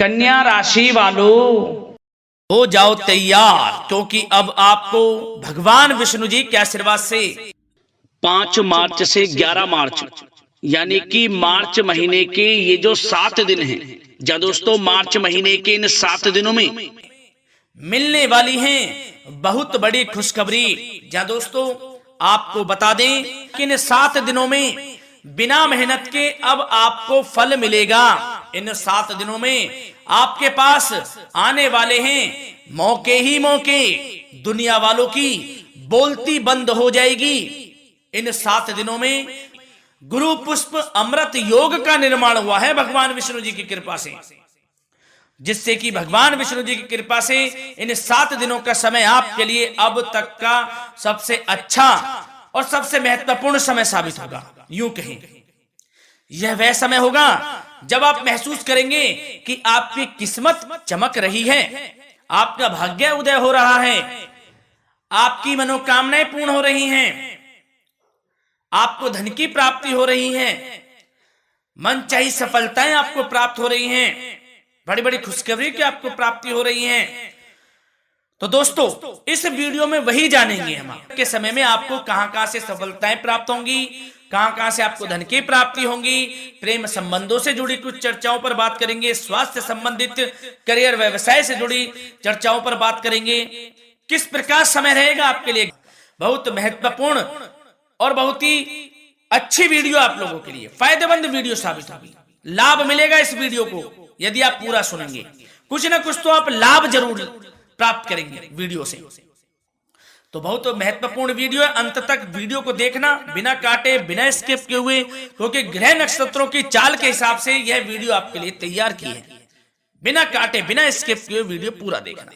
कन्या राशि वालों हो जाओ तैयार, क्योंकि अब आपको भगवान विष्णु जी के आशीर्वाद से 5 मार्च से 11 मार्च यानी कि मार्च महीने के ये जो 7 दिन हैं, जहाँ दोस्तों मार्च महीने के इन 7 दिनों में मिलने वाली हैं बहुत बड़ी खुशखबरी। जहाँ दोस्तों आपको बता दें कि इन 7 दिनों में बिना मेहनत के अब आपको फल मिलेगा। इन 7 दिनों में आपके पास आने वाले हैं मौके ही मौके, दुनिया वालों की बोलती बंद हो जाएगी। इन 7 दिनों में गुरु पुष्प अमृत योग का निर्माण हुआ है भगवान विष्णु जी की कृपा से, जिससे कि भगवान विष्णु जी की कृपा से इन 7 दिनों का समय आपके लिए अब तक का सबसे अच्छा और सबसे महत्वपूर्ण समय साबित होगा। यूं कहें यह वह समय होगा जब आप महसूस करेंगे कि आपकी किस्मत चमक रही है, आपका भाग्य उदय हो रहा है, आपकी मनोकामनाएं पूर्ण हो रही हैं, आपको धन की प्राप्ति हो रही है, मनचाही सफलताएं आपको प्राप्त हो रही हैं, बड़ी बड़ी खुशखबरी की आपको प्राप्ति हो रही है। तो दोस्तों इस वीडियो में वही जानेंगे हम के समय में आपको कहां से सफलताएं प्राप्त होंगी, कहां से आपको धन की प्राप्ति होंगी, प्रेम संबंधों से जुड़ी कुछ चर्चाओं पर बात करेंगे, स्वास्थ्य संबंधित करियर व्यवसाय से जुड़ी चर्चाओं पर बात करेंगे। किस प्रकार समय रहेगा आपके लिए, बहुत महत्वपूर्ण और बहुत ही अच्छी वीडियो आप लोगों के लिए फायदेमंद वीडियो साबित होगी। लाभ मिलेगा इस वीडियो को यदि आप पूरा सुनेंगे, कुछ ना कुछ तो आप लाभ जरूर प्राप्त करेंगे वीडियो से। तो बहुत महत्वपूर्ण वीडियो है, अंत तक वीडियो को देखना बिना काटे बिना स्किप किए हुए, क्योंकि ग्रह नक्षत्रों की चाल के हिसाब से यह वीडियो आपके लिए तैयार की है। बिना काटे बिना स्किप किए वीडियो पूरा देखना।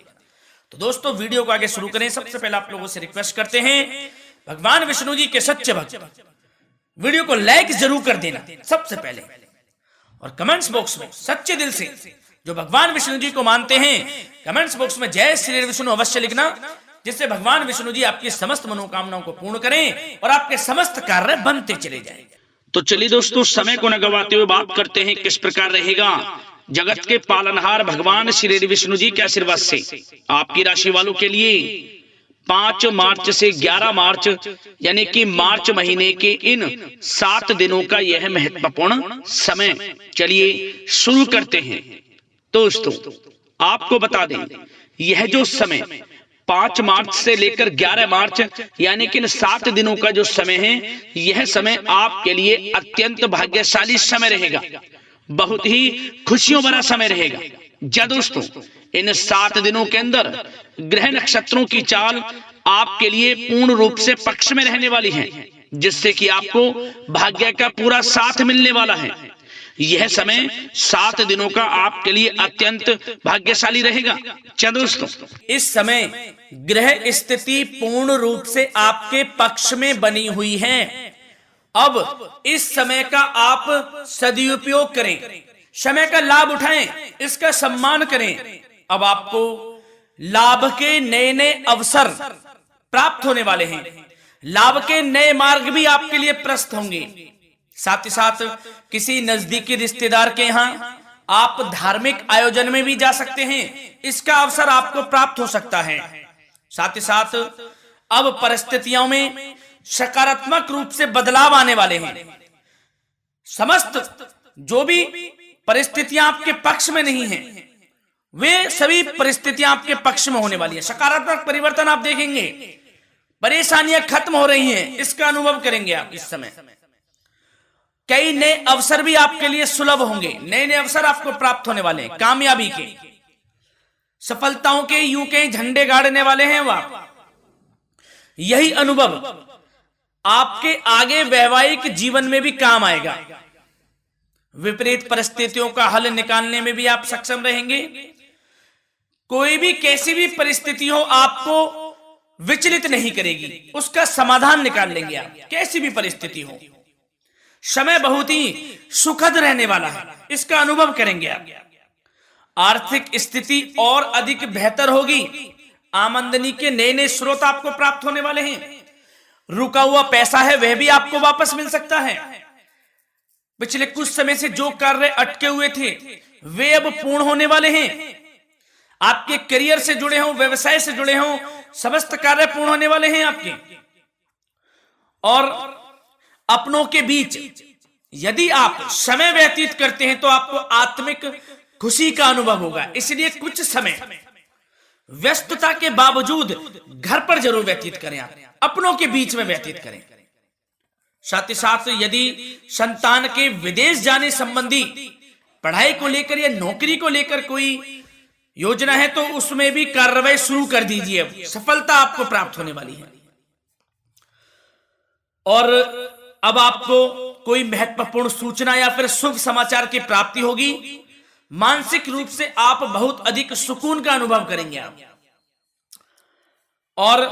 तो दोस्तों वीडियो को आगे शुरू करें। सबसे पहले आप लोगों से रिक्वेस्ट करते हैं, भगवान विष्णु जी के सच्चे भक्त वीडियो को लाइक जरूर कर देना सबसे पहले, और कमेंट्स बॉक्स में सच्चे दिल से जो भगवान विष्णु जी को मानते हैं कमेंट्स बॉक्स में जय श्री विष्णु अवश्य लिखना, जिससे भगवान विष्णु जी आपकी समस्त मनोकामनाओं को पूर्ण करें और आपके समस्त कार्य बनते चले जाएं। तो चलिए दोस्तों समय को न गवाते हुए बात करते हैं किस प्रकार रहेगा जगत के पालनहार भगवान श्री विष्णु जी के आशीर्वाद से आपकी राशि वालों के लिए 5 मार्च से 11 मार्च यानी कि मार्च महीने के इन 7 दिनों का यह महत्वपूर्ण समय। चलिए शुरू करते हैं। दोस्तों आपको बता दें यह जो समय 5 मार्च से लेकर 11 मार्च यानी कि इन 7 दिनों का जो समय है, यह समय आपके लिए अत्यंत भाग्यशाली समय रहेगा, बहुत ही खुशियों भरा समय रहेगा। जा दोस्तों इन 7 दिनों के अंदर ग्रह नक्षत्रों की चाल आपके लिए पूर्ण रूप से पक्ष में रहने वाली है, जिससे कि आपको भाग्य का पूरा साथ मिलने वाला है। यह समय 7 दिनों का आपके लिए अत्यंत भाग्यशाली रहेगा। चलो दोस्तों इस समय ग्रह स्थिति पूर्ण रूप से आपके पक्ष में बनी हुई है। अब इस समय का आप सदुपयोग करें, समय का लाभ उठाएं, इसका सम्मान करें। अब आपको लाभ के नए नए अवसर प्राप्त होने वाले हैं, लाभ के नए मार्ग भी आपके लिए प्रशस्त होंगे। साथ ही साथ किसी नजदीकी रिश्तेदार के यहाँ आप धार्मिक आयोजन में भी जा सकते हैं, इसका अवसर आपको प्राप्त हो सकता है। साथ ही साथ अब परिस्थितियों में सकारात्मक रूप से बदलाव आने वाले हैं। समस्त जो भी परिस्थितियां आपके पक्ष में नहीं हैं, वे सभी परिस्थितियां आपके पक्ष में होने वाली है। सकारात्मक परिवर्तन आप देखेंगे, परेशानियां खत्म हो रही हैं, इसका अनुभव करेंगे आप इस समय। कई नए अवसर भी आपके लिए सुलभ होंगे, नए नए अवसर आपको प्राप्त होने वाले हैं, कामयाबी के, सफलताओं के यूं के झंडे गाड़ने वाले हैं वह। यही अनुभव आपके आगे वैवाहिक जीवन में भी काम आएगा। विपरीत परिस्थितियों का हल निकालने में भी आप सक्षम रहेंगे। कोई भी कैसी भी परिस्थिति हो आपको विचलित नहीं करेगी, उसका समाधान निकाल लेंगे आप, कैसी भी परिस्थिति हो। समय बहुत ही सुखद रहने वाला है, इसका अनुभव करेंगे आप। आर्थिक स्थिति और अधिक बेहतर होगी, आमदनी के नए नए स्रोत आपको प्राप्त होने वाले हैं। रुका हुआ पैसा है वह भी आपको वापस मिल सकता है। पिछले कुछ समय से जो कार्य अटके हुए थे वे अब पूर्ण होने वाले हैं। आपके करियर से जुड़े हों, व्यवसाय से जुड़े हों, समस्त कार्य पूर्ण होने वाले हैं आपके। और अपनों के बीच यदि आप समय व्यतीत करते हैं तो आपको आत्मिक खुशी का अनुभव होगा। इसलिए कुछ समय व्यस्तता के बावजूद घर पर जरूर व्यतीत करें, आप अपनों के बीच में व्यतीत करें। साथ ही साथ यदि संतान के विदेश जाने संबंधी पढ़ाई को लेकर या नौकरी को लेकर कोई योजना है तो उसमें भी कार्रवाई शुरू कर दीजिए, अब सफलता आपको प्राप्त होने वाली है। और अब आपको कोई महत्वपूर्ण सूचना या फिर शुभ समाचार की प्राप्ति होगी। मानसिक रूप से आप बहुत अधिक सुकून का अनुभव करेंगे आप। और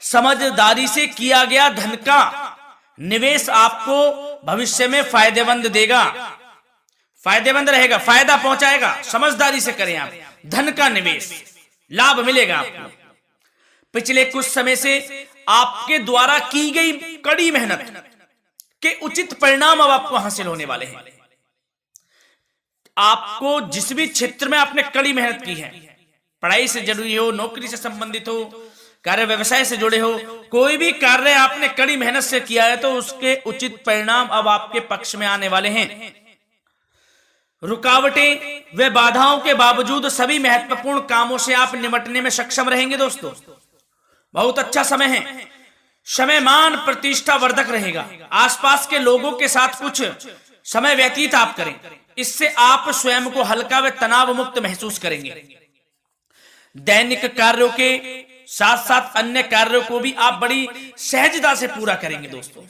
समझदारी से किया गया धन का निवेश आपको भविष्य में फायदेमंद देगा, फायदेमंद रहेगा, फायदा पहुंचाएगा। समझदारी से करें आप, धन का निवेश लाभ मिलेगा आपको। पिछले कुछ समय से आपके द्वारा की गई कड़ी मेहनत के उचित परिणाम अब आपको हासिल होने वाले हैं। आपको जिस भी क्षेत्र में आपने कड़ी मेहनत की है, पढ़ाई से जुड़ी हो, नौकरी से संबंधित हो, कार्य व्यवसाय से जुड़े हो, कोई भी कार्य आपने कड़ी मेहनत से किया है तो उसके उचित परिणाम अब आपके पक्ष में आने वाले हैं। रुकावटें व बाधाओं के बावजूद सभी महत्वपूर्ण कामों से आप निपटने में सक्षम रहेंगे। दोस्तों बहुत अच्छा समय है, समय मान प्रतिष्ठा वर्धक रहेगा। आसपास के लोगों के साथ कुछ समय व्यतीत आप करें, इससे आप स्वयं को हल्का व तनाव मुक्त महसूस करेंगे। दैनिक कार्यों के साथ साथ अन्य कार्यों को भी आप बड़ी सहजता से पूरा करेंगे दोस्तों।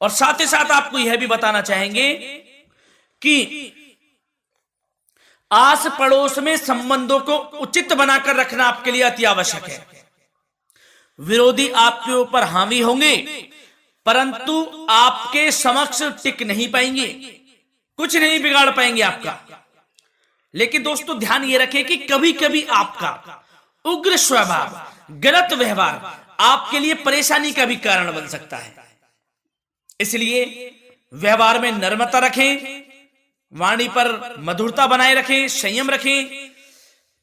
और साथ ही साथ आपको यह भी बताना चाहेंगे कि आस पड़ोस में संबंधों को उचित बनाकर रखना आपके लिए अति आवश्यक है। विरोधी आपके ऊपर हावी होंगे परंतु आपके समक्ष टिक नहीं पाएंगे, कुछ नहीं बिगाड़ पाएंगे आपका। लेकिन दोस्तों ध्यान ये रखें कि कभी कभी आपका उग्र स्वभाव, गलत व्यवहार आपके लिए परेशानी का भी कारण बन सकता है। इसलिए व्यवहार में नम्रता रखें, वाणी पर मधुरता बनाए रखें, संयम रखें,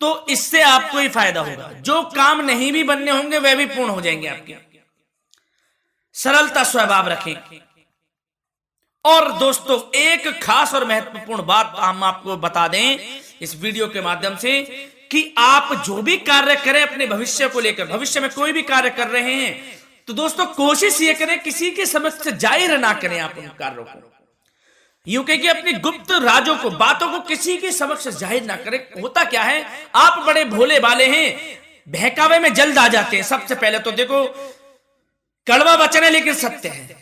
तो इससे आपको ही फायदा होगा। जो काम नहीं भी बनने होंगे वह भी पूर्ण हो जाएंगे आपके। सरलता स्वभाव रखें। और दोस्तों एक खास और महत्वपूर्ण बात हम आपको बता दें इस वीडियो के माध्यम से कि आप जो भी कार्य करें अपने भविष्य को लेकर, भविष्य में कोई भी कार्य कर रहे हैं तो दोस्तों कोशिश ये करें किसी के समक्ष जाहिर ना करें आप उन कार्यों को। यूं कह कि अपनी गुप्त राजों को, बातों को किसी के समक्ष जाहिर ना करें। होता क्या है, आप बड़े भोले भाले हैं, बहकावे में जल्द आ जाते हैं। सबसे पहले तो देखो कड़वा वचन है लेकिन सत्य है,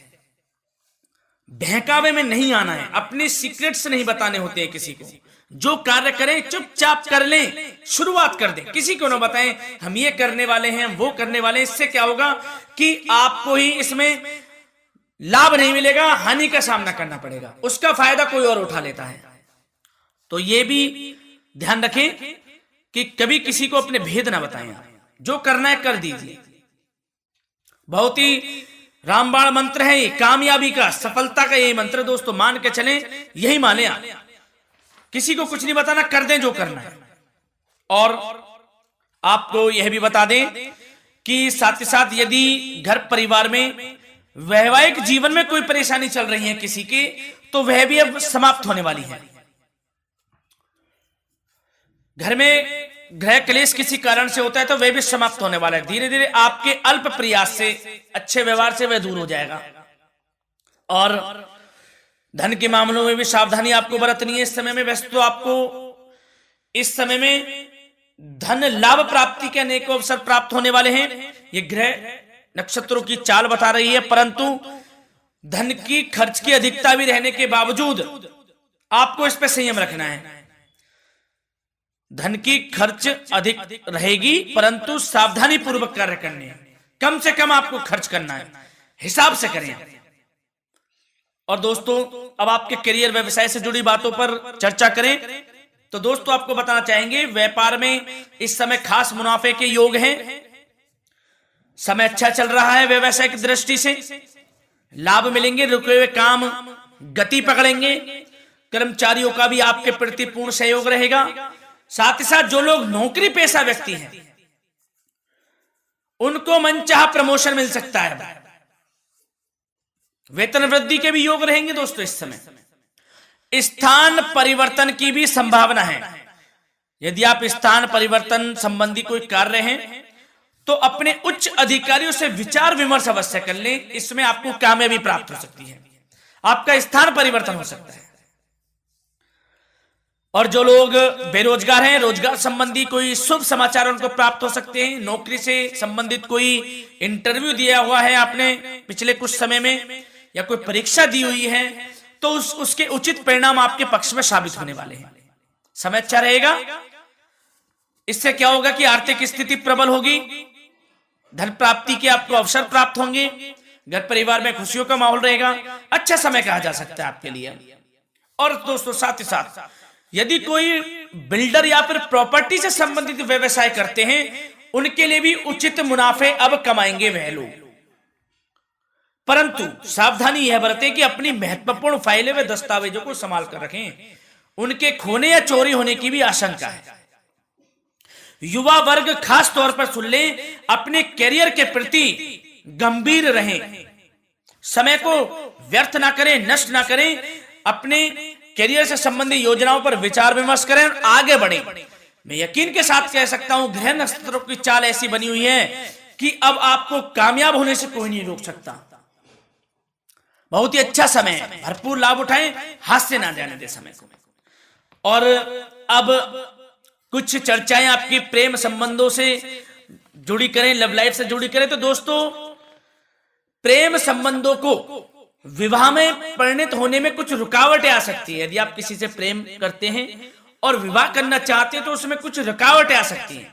बहकावे में नहीं आना है, अपने सीक्रेट्स नहीं बताने होते हैं किसी को। जो कार्य करें चुपचाप कर लें, शुरुआत कर दें, किसी को ना बताएं हम ये करने वाले हैं, वो करने वाले हैं। इससे क्या होगा कि आपको ही इसमें लाभ नहीं मिलेगा, हानि का सामना करना पड़ेगा, उसका फायदा कोई और उठा लेता है। तो ये भी ध्यान रखें कि कभी किसी को अपने भेद ना बताएं, जो करना है कर दीजिए। बहुत ही रामबाण मंत्र है ये, कामयाबी का, सफलता का यही मंत्र दोस्तों, मान के चलें, यही माने आप। किसी को कुछ नहीं बताना, कर दें जो करना है। और आपको यह भी बता दें कि साथ ही साथ यदि घर परिवार में वैवाहिक जीवन में कोई परेशानी चल रही है किसी की, तो वह भी अब समाप्त होने वाली है। घर में गृह क्लेश किसी कारण से होता है तो वह भी समाप्त होने वाला है। धीरे धीरे आपके अल्प प्रयास से, अच्छे व्यवहार से वह दूर हो जाएगा। और धन के मामलों में भी सावधानी आपको बरतनी है इस समय में। वैसे तो आपको इस समय में धन लाभ प्राप्ति के अनेक अवसर प्राप्त होने वाले हैं, ये ग्रह नक्षत्रों की चाल बता रही है। परंतु धन की खर्च की अधिकता भी रहने के बावजूद आपको इस पर संयम रखना है। धन की खर्च अधिक रहेगी परंतु सावधानी पूर्वक कार्य करने हैं, कम से कम आपको खर्च करना है, हिसाब से करें। और दोस्तों अब आपके करियर व्यवसाय से जुड़ी बातों पर चर्चा करें तो दोस्तों आपको बताना चाहेंगे व्यापार में इस समय खास मुनाफे के योग हैं। समय अच्छा चल रहा है, व्यवसाय की दृष्टि से लाभ मिलेंगे, रुके हुए काम गति पकड़ेंगे, कर्मचारियों का भी आपके प्रति पूर्ण सहयोग रहेगा। साथ ही साथ जो लोग नौकरी पेशा व्यक्ति हैं उनको मनचाहा प्रमोशन मिल सकता है। वेतन वृद्धि के भी योग रहेंगे दोस्तों। इस समय स्थान परिवर्तन की भी संभावना है। यदि आप स्थान परिवर्तन संबंधी कोई कार्य हैं तो अपने उच्च अधिकारियों से विचार विमर्श अवश्य कर लें। इसमें आपको कामयाबी प्राप्त हो सकती है, आपका स्थान परिवर्तन हो सकता है। और जो लोग बेरोजगार हैं, रोजगार संबंधी कोई शुभ समाचार उनको प्राप्त हो सकते हैं। नौकरी से संबंधित कोई इंटरव्यू दिया हुआ है आपने पिछले कुछ समय में, या कोई परीक्षा दी हुई है, तो उसके उचित परिणाम आपके पक्ष में साबित होने वाले हैं। समय अच्छा रहेगा। इससे क्या होगा कि आर्थिक स्थिति प्रबल होगी, धन प्राप्ति के आपको अवसर प्राप्त होंगे, घर परिवार में खुशियों का माहौल रहेगा। अच्छा समय कहा जा सकता है आपके लिए। और दोस्तों साथ ही साथ यदि कोई बिल्डर या फिर प्रॉपर्टी से संबंधित व्यवसाय करते हैं, उनके लिए भी उचित मुनाफे अब कमाएंगे वह लोग। परंतु सावधानी यह बरतें कि अपनी महत्वपूर्ण फाइलें व दस्तावेजों को संभाल कर रखें, उनके खोने या चोरी होने की भी आशंका है। युवा वर्ग खास तौर पर सुन लें, अपने करियर के प्रति गंभीर रहें, समय को व्यर्थ ना करें, नष्ट ना करें, अपने करियर से संबंधित योजनाओं पर विचार विमर्श करें और आगे बढ़ें। मैं यकीन के साथ कह सकता हूं, ग्रह नक्षत्रों की चाल ऐसी बनी हुई है कि अब आपको कामयाब होने से कोई नहीं रोक सकता। बहुत ही अच्छा समय है, भरपूर लाभ उठाएं, हाथ से ना जाने दे समय को। और अब कुछ चर्चाएं आपकी प्रेम संबंधों से जुड़ी करें, लव लाइफ से जुड़ी करें। तो दोस्तों प्रेम संबंधों को विवाह में परिणत होने में कुछ रुकावटें आ सकती है। यदि आप किसी से प्रेम करते हैं और विवाह करना चाहते हैं तो उसमें कुछ रुकावटें आ सकती हैं,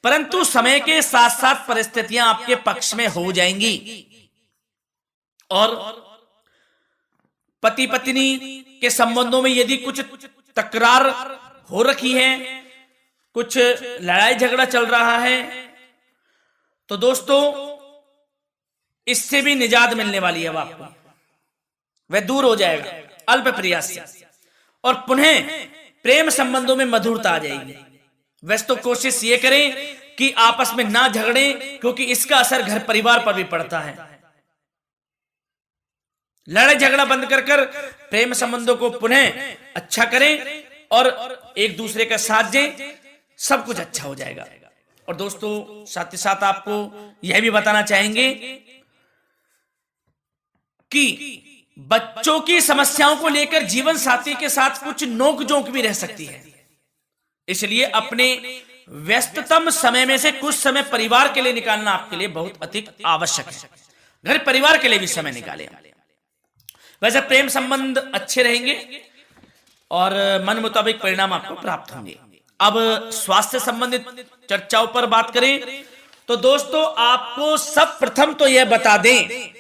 परंतु समय के साथ साथ परिस्थितियां आपके पक्ष में हो जाएंगी। और पति पत्नी के संबंधों में यदि कुछ तकरार हो रखी है, कुछ लड़ाई झगड़ा चल रहा है, तो दोस्तों इससे भी निजात मिलने वाली है। अब आपको वह दूर हो जाएगा अल्प प्रयास से, और पुनः प्रेम संबंधों में मधुरता आ जाएगी। वैसे तो कोशिश ये करें कि आपस में ना झगड़ें, क्योंकि इसका असर घर परिवार पर भी पड़ता है। लड़ाई झगड़ा बंद कर प्रेम संबंधों को पुनः अच्छा करें और एक दूसरे का साथ दें, सब कुछ अच्छा हो जाएगा। और दोस्तों साथ ही साथ आपको यह भी बताना चाहेंगे कि बच्चों की समस्याओं को लेकर जीवन साथी के साथ कुछ नोकझोंक भी रह सकती है। इसलिए अपने व्यस्ततम समय में से कुछ समय परिवार के लिए निकालना आपके लिए बहुत अधिक आवश्यक है। घर परिवार के लिए भी समय निकालें। वैसे प्रेम संबंध अच्छे रहेंगे और मन मुताबिक परिणाम आपको प्राप्त होंगे। अब स्वास्थ्य संबंधित चर्चाओं पर बात करें तो दोस्तों आपको सब प्रथम तो यह बता दें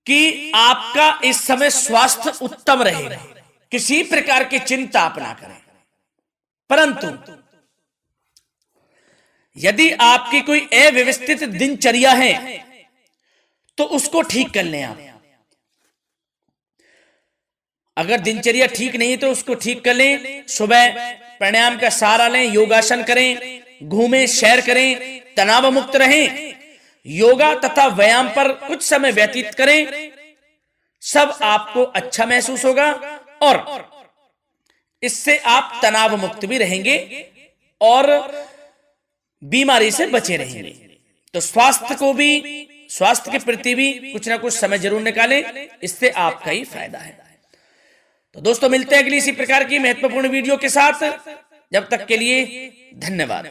कि आपका इस समय स्वास्थ्य उत्तम रहेगा, किसी प्रकार की चिंता आप ना करें। परंतु यदि आपकी कोई अव्यवस्थित दिनचर्या है तो उसको ठीक कर लें आप। अगर दिनचर्या ठीक नहीं तो उसको ठीक कर लें। सुबह प्राणायाम का सहारा लें, योगासन करें, घूमें, सैर करें, तनाव मुक्त रहें, योगा तथा व्यायाम पर कुछ समय व्यतीत करें। सब आपको अच्छा महसूस होगा और इससे आप तनाव मुक्त भी रहेंगे और बीमारी से बचे रहेंगे। तो स्वास्थ्य के प्रति भी कुछ ना कुछ समय जरूर निकालें, इससे आपका ही फायदा है। तो दोस्तों मिलते हैं अगली इसी प्रकार की महत्वपूर्ण वीडियो के साथ। जब तक के लिए धन्यवाद।